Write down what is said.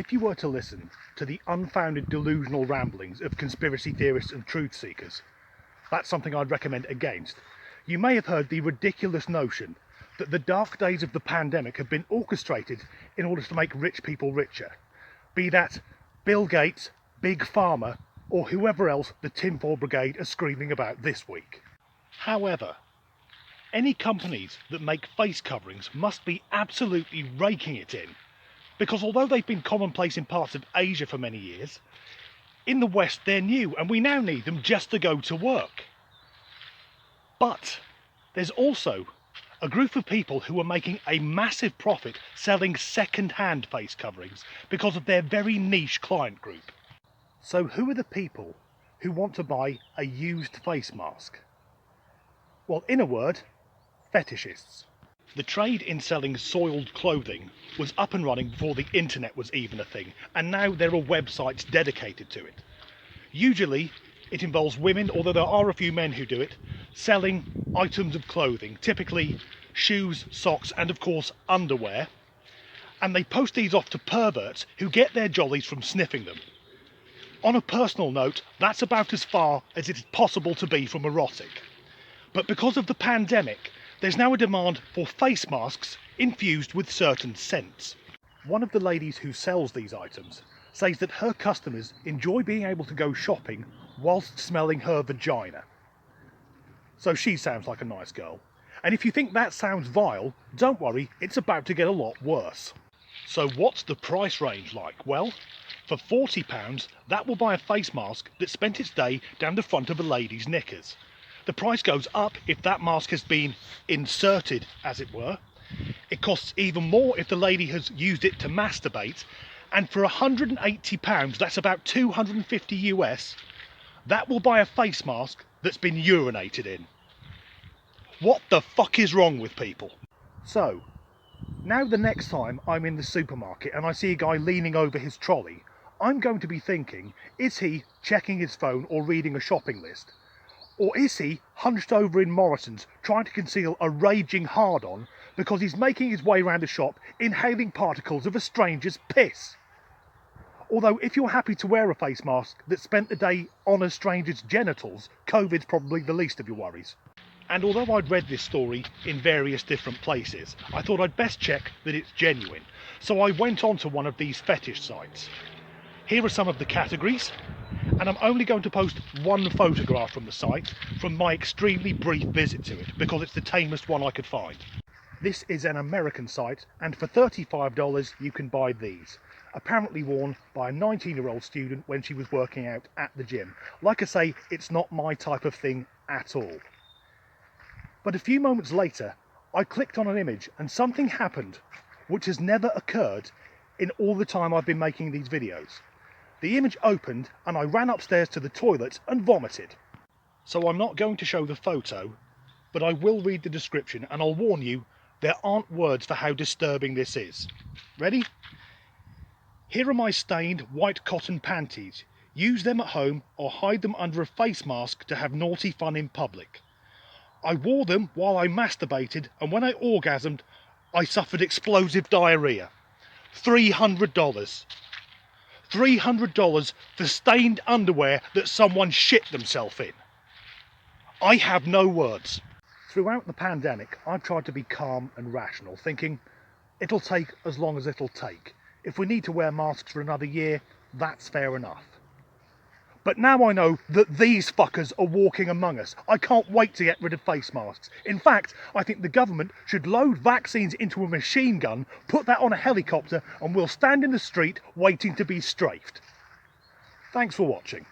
if you were to listen to the unfounded delusional ramblings of conspiracy theorists and truth seekers, that's something I'd recommend against. You may have heard the ridiculous notion that the dark days of the pandemic have been orchestrated in order to make rich people richer. Be that Bill Gates, Big Pharma, or whoever else the tinfoil brigade are screaming about this week. However, any companies that make face coverings must be absolutely raking it in, because although they've been commonplace in parts of Asia for many years, in the West they're new and we now need them just to go to work. But there's also a group of people who are making a massive profit selling second-hand face coverings because of their very niche client group. So who are the people who want to buy a used face mask? Well, in a word, fetishists. The trade in selling soiled clothing was up and running before the internet was even a thing, and now there are websites dedicated to it. Usually it involves women, although there are a few men who do it, selling items of clothing, typically shoes, socks and of course underwear, and they post these off to perverts who get their jollies from sniffing them. On a personal note, that's about as far as it's possible to be from erotic. But because of the pandemic, there's now a demand for face masks infused with certain scents. One of the ladies who sells these items says that her customers enjoy being able to go shopping whilst smelling her vagina. So she sounds like a nice girl. And if you think that sounds vile, don't worry, it's about to get a lot worse. So what's the price range like? Well, for £40, that will buy a face mask that spent its day down the front of a lady's knickers. The price goes up if that mask has been inserted, as it were. It costs even more if the lady has used it to masturbate. And for £180, that's about 250 US, that will buy a face mask that's been urinated in. What the fuck is wrong with people? So, now the next time I'm in the supermarket and I see a guy leaning over his trolley, I'm going to be thinking, is he checking his phone or reading a shopping list? Or is he hunched over in Morrison's trying to conceal a raging hard-on because he's making his way around the shop inhaling particles of a stranger's piss? Although if you're happy to wear a face mask that spent the day on a stranger's genitals, COVID's probably the least of your worries. And although I'd read this story in various different places, I thought I'd best check that it's genuine. So I went on to one of these fetish sites. Here are some of the categories, and I'm only going to post one photograph from the site from my extremely brief visit to it, because it's the tamest one I could find. This is an American site, and for $35 you can buy these. Apparently worn by a 19-year-old student when she was working out at the gym. Like I say, it's not my type of thing at all. But a few moments later, I clicked on an image and something happened which has never occurred in all the time I've been making these videos. The image opened and I ran upstairs to the toilet and vomited. So I'm not going to show the photo, but I will read the description, and I'll warn you, there aren't words for how disturbing this is. Ready? Here are my stained white cotton panties. Use them at home or hide them under a face mask to have naughty fun in public. I wore them while I masturbated, and when I orgasmed, I suffered explosive diarrhea. $300. $300 for stained underwear that someone shit themselves in. I have no words. Throughout the pandemic, I've tried to be calm and rational, thinking it'll take as long as it'll take. If we need to wear masks for another year, that's fair enough. But now I know that these fuckers are walking among us. I can't wait to get rid of face masks. In fact, I think the government should load vaccines into a machine gun, put that on a helicopter, and we'll stand in the street waiting to be strafed. Thanks for watching.